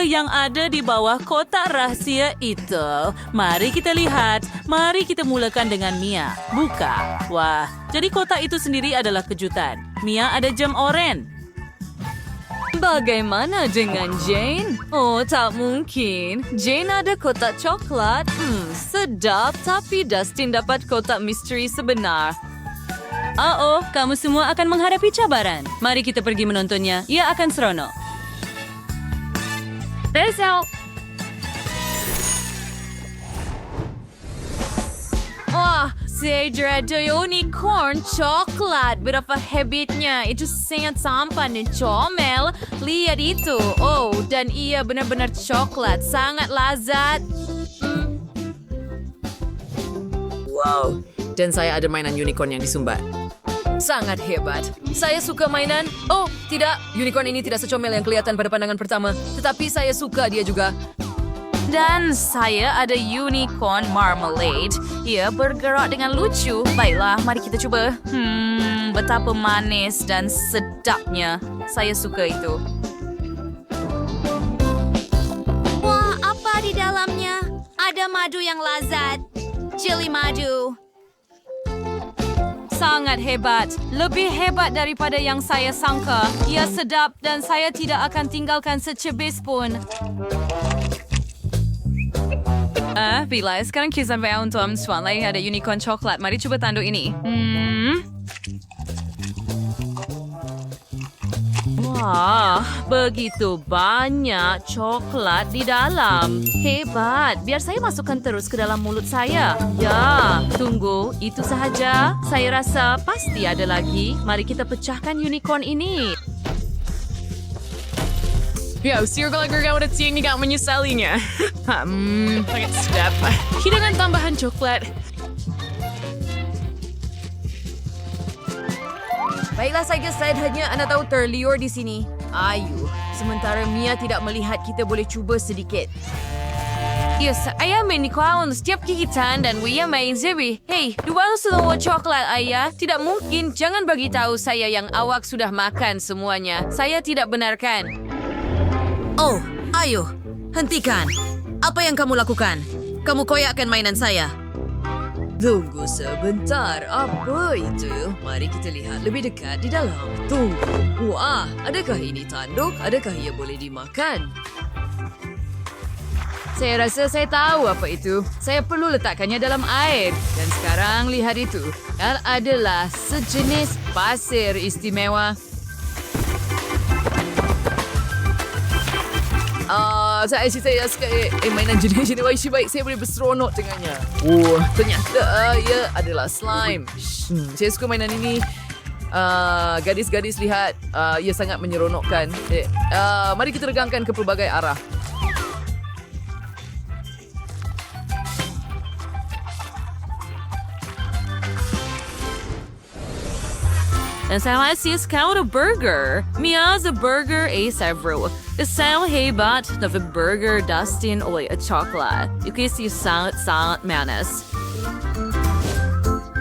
yang ada di bawah kotak rahsia itu? Mari kita lihat. Mari kita mulakan dengan Mia. Buka. Wah, jadi kotak itu sendiri adalah kejutan. Mia ada jam oren. Bagaimana dengan Jane? Oh, tak mungkin. Jane ada kotak coklat. Sedap, tapi Dustin dapat kotak misteri sebenar. Oh, kamu semua akan menghadapi cabaran. Mari kita pergi menontonnya. Ia akan seronok. Rizal. Wah, saya ada unicorn coklat. Berapa hebatnya. Itu sangat sampan dan comel. Lihat itu. Oh, dan ia benar-benar coklat. Sangat lazat. Wow, dan saya ada mainan unicorn yang disumbat. Sangat hebat. Saya suka mainan. Oh, tidak. Unicorn ini tidak secomel yang kelihatan pada pandangan pertama. Tetapi saya suka dia juga. Dan saya ada unicorn marmalade. Ia bergerak dengan lucu. Baiklah, mari kita cuba. Betapa manis dan sedapnya. Saya suka itu. Wah, apa di dalamnya? Ada madu yang lazat. Jeli madu. Sangat hebat. Lebih hebat daripada yang saya sangka. Ia sedap dan saya tidak akan tinggalkan secebis pun. Bila sekarang kisah untuk Swan lagi ada unicorn coklat. Mari cuba tanduk ini. Wah, begitu banyak coklat di dalam. Hebat. Biar saya masukkan terus ke dalam mulut saya. Ya, tunggu. Itu sahaja. Saya rasa pasti ada lagi. Mari kita pecahkan unicorn ini. Ya, circle agar udah siang ni gak menyesalinya. Sangat sedap. Hidangan tambahan coklat. Baiklah saja, saya hanya anda tahu terliur di sini. Ayu, sementara Mia tidak melihat, kita boleh cuba sedikit. Yes, ayah main kawan setiap gigitan dan Wia main Zebi. Hey, dua semua coklat ayah. Tidak mungkin, jangan bagi tahu saya yang awak sudah makan semuanya. Saya tidak benarkan. Oh, ayo, hentikan. Apa yang kamu lakukan? Kamu koyakkan mainan saya. Tunggu sebentar, apa itu? Mari kita lihat lebih dekat di dalam. Tunggu. Wah, adakah ini tanduk? Adakah ia boleh dimakan? Saya rasa saya tahu apa itu. Saya perlu letakkannya dalam air. Dan sekarang lihat itu. Dan adalah sejenis pasir istimewa. Saya suka mainan jenis baik. Saya boleh berseronok dengannya. Ternyata ia adalah slime. Saya suka mainan ini. Gadis-gadis lihat, ia sangat menyeronokkan. Mari kita regangkan ke pelbagai arah. Dan saya masih sekarang ada burger. Mia the burger several. Saya hebat tapi burger Dustin oleh coklat. Itu sangat manis.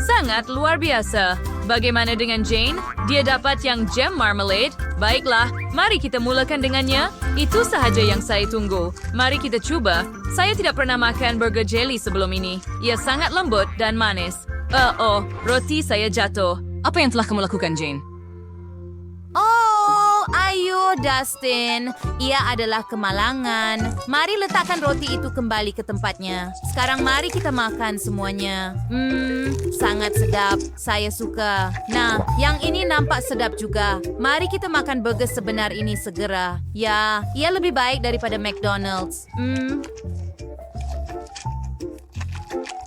Sangat luar biasa. Bagaimana dengan Jane? Dia dapat yang jam marmalade. Baiklah, mari kita mulakan dengannya. Itu sahaja yang saya tunggu. Mari kita coba. Saya tidak pernah makan burger jelly sebelum ini. Ia sangat lembut dan manis. Roti saya jatuh. Apa yang telah kamu lakukan, Jane? Oh, ayo Dustin. Ia adalah kemalangan. Mari letakkan roti itu kembali ke tempatnya. Sekarang mari kita makan semuanya. Sangat sedap. Saya suka. Nah, yang ini nampak sedap juga. Mari kita makan burger sebenar ini segera. Ya, ia lebih baik daripada McDonald's.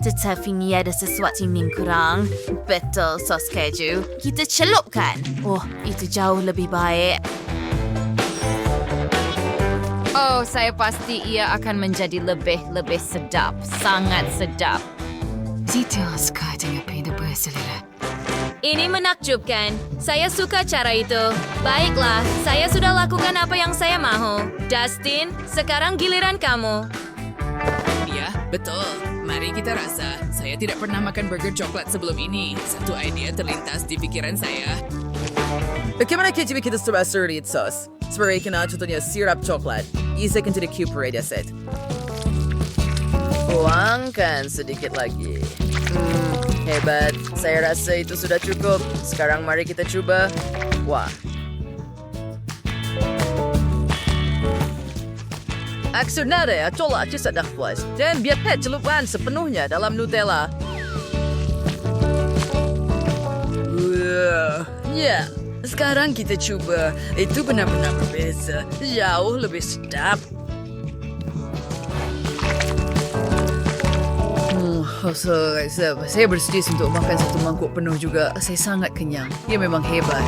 Tetapi ni ada sesuatu yang kurang. Betul, sos keju. Kita celupkan. Oh, itu jauh lebih baik. Oh, saya pasti ia akan menjadi lebih sedap. Sangat sedap. Tidak suka dengan pindah berselera. Ini menakjubkan. Saya suka cara itu. Baiklah, saya sudah lakukan apa yang saya mahu. Dustin, sekarang giliran kamu. Ya, betul. Mari kita rasa. Saya tidak pernah makan burger coklat sebelum ini. Satu idea terlintas di pikiran saya. Bagaimana jika kita coba serit sos? Seperti kena contohnya sirap coklat. Isikan to the cube ready set. Tuangkan sedikit lagi. Hebat. Saya rasa itu sudah cukup. Sekarang mari kita coba. Wah. Aksonada tolak just dah puas. Dan biarkan celupkan sepenuhnya dalam Nutella. Ya, sekarang kita coba. Itu benar-benar berbeza. Jauh lebih sedap. Saya bersedia untuk makan satu mangkuk penuh juga. Saya sangat kenyang. Ia memang hebat.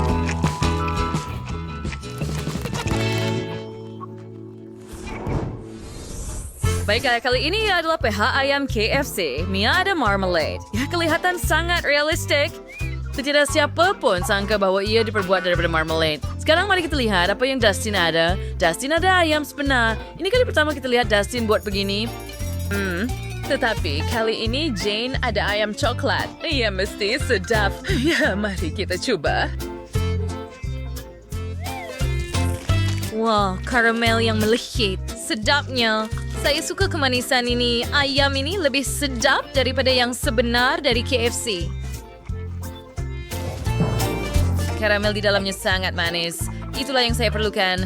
Baiklah, kali ini adalah pihak ayam KFC. Mia ada marmalade. Ya, kelihatan sangat realistik. Tidak siapa pun sangka bahwa ia diperbuat daripada marmalade. Sekarang mari kita lihat apa yang Dustin ada. Dustin ada ayam sebenar. Ini kali pertama kita lihat Dustin buat begini. Tetapi kali ini Jane ada ayam coklat. Ia mesti sedap. Ya, mari kita coba. Wah, karamel yang melekit. Sedapnya. Saya suka kemanisan ini. Ayam ini lebih sedap daripada yang sebenar dari KFC. Karamel di dalamnya sangat manis. Itulah yang saya perlukan.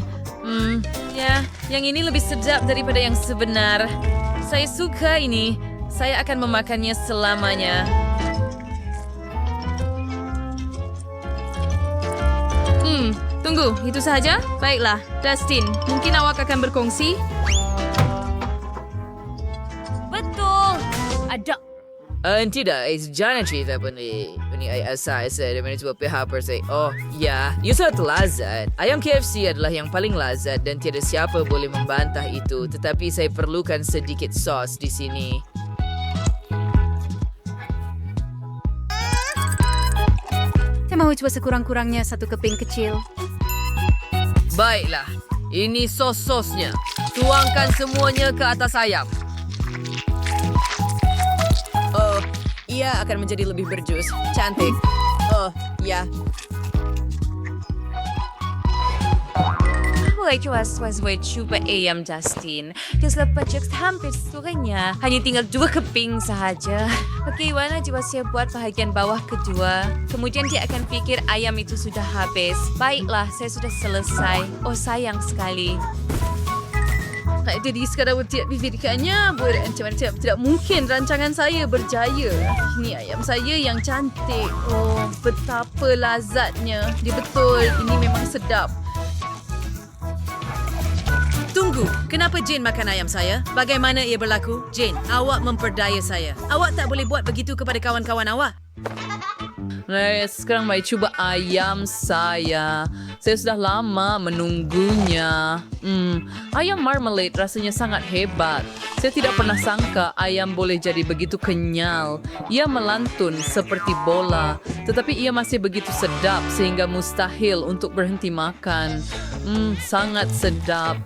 Ya, yang ini lebih sedap daripada yang sebenar. Saya suka ini. Saya akan memakannya selamanya. Tunggu, itu sahaja? Baiklah, Dustin, mungkin awak akan berkongsi? Betul. Ada. Tidak, jangan cerita ini asal dari sebuah pihak per se. Oh, ya, ia sangat lazat. Ayam KFC adalah yang paling lazat dan tiada siapa boleh membantah itu. Tetapi saya perlukan sedikit sos di sini. Saya mau coba sekurang-kurangnya satu keping kecil. Baiklah, ini sos-sosnya. Tuangkan semuanya ke atas ayam. Ia akan menjadi lebih berjus. Cantik. Ya. Boleh coba ayam Dustin. Dia sudah pecah hampir seluruhnya. Hanya tinggal 2 keping sahaja. Bagaimana jika saya buat bahagian bawah kedua? Kemudian dia akan fikir ayam itu sudah habis. Baiklah, saya sudah selesai. Oh, sayang sekali. Jadi sekarang tidak fikirkannya macam tidak mungkin rancangan saya berjaya. Ini ayam saya yang cantik. Oh, betapa lazatnya. Dia betul, ini memang sedap. Tunggu, kenapa Jane makan ayam saya? Bagaimana ia berlaku? Jane, awak memperdaya saya. Awak tak boleh buat begitu kepada kawan-kawan awak. Sekarang mari cuba ayam saya. Saya sudah lama menunggunya. Ayam marmalade rasanya sangat hebat. Saya tidak pernah sangka ayam boleh jadi begitu kenyal. Ia melantun seperti bola. Tetapi ia masih begitu sedap sehingga mustahil untuk berhenti makan. Sangat sedap.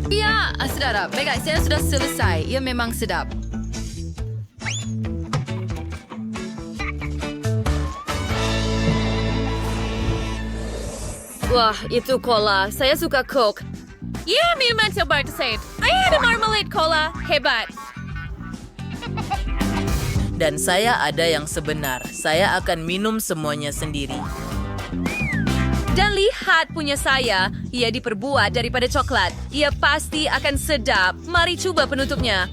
Ya, saudara. Baiklah, saya sudah selesai. Ia memang sedap. Wah, itu cola. Saya suka Coke. Ya, minuman sobat set. Ayah ada marmalade cola. Hebat. Dan saya ada yang sebenar. Saya akan minum semuanya sendiri. Dan lihat punya saya. Ia diperbuat daripada coklat. Ia pasti akan sedap. Mari coba penutupnya.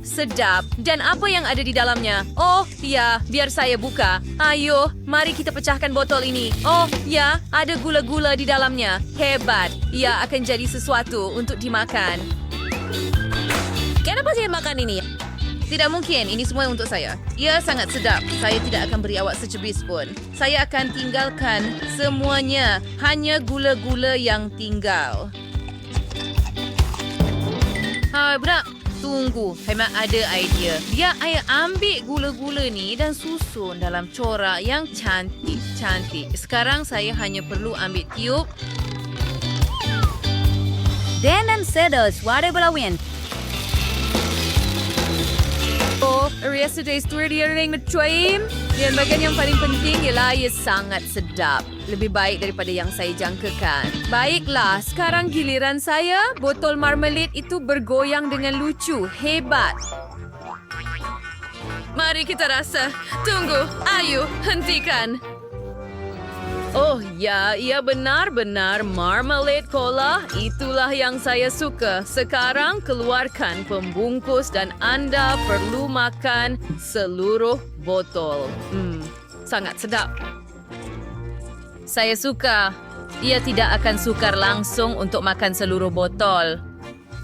Sedap. Dan apa yang ada di dalamnya? Oh, ya, biar saya buka. Ayo, mari kita pecahkan botol ini. Oh, ya, ada gula-gula di dalamnya. Hebat. Ia akan jadi sesuatu untuk dimakan. Kenapa saya makan ini? Tidak mungkin, ini semua untuk saya. Ia sangat sedap. Saya tidak akan beri awak secubis pun. Saya akan tinggalkan semuanya. Hanya gula-gula yang tinggal. Hai, budak. Tunggu, Haimat ada idea. Biar saya ambil gula-gula ni dan susun dalam corak yang cantik-cantik. Sekarang saya hanya perlu ambil tiup. Dan sedot suara belawin. Oh, yesterday story dia ring ngecuaim. Dan bagian yang paling penting ialah ia sangat sedap. Lebih baik daripada yang saya jangkakan. Baiklah, sekarang giliran saya. Botol marmalade itu bergoyang dengan lucu. Hebat. Mari kita rasa. Tunggu, ayo, hentikan. Oh ya, ia benar-benar marmalade cola. Itulah yang saya suka. Sekarang keluarkan pembungkus dan anda perlu makan seluruh botol. Sangat sedap. Saya suka. Ia tidak akan sukar langsung untuk makan seluruh botol.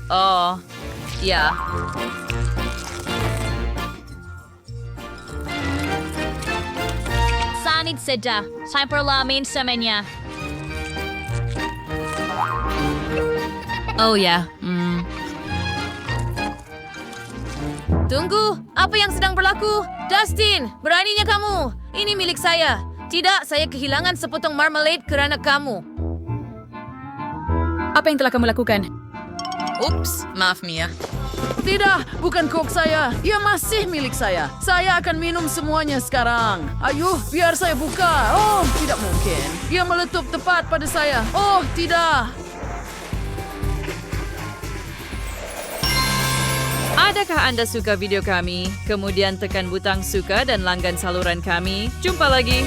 Oh, ya. Sanit sedap. Saya perlamin semuanya. Oh ya. Tunggu, apa yang sedang berlaku? Dustin, beraninya kamu. Ini milik saya. Tidak, saya kehilangan sepotong marmalade kerana kamu. Apa yang telah kamu lakukan? Ups, maaf Mia. Tidak, bukan Coke saya. Ia masih milik saya. Saya akan minum semuanya sekarang. Ayuh, biar saya buka. Oh, tidak mungkin. Ia meletup tepat pada saya. Oh, tidak. Adakah anda suka video kami? Kemudian tekan butang suka dan langgan saluran kami. Jumpa lagi.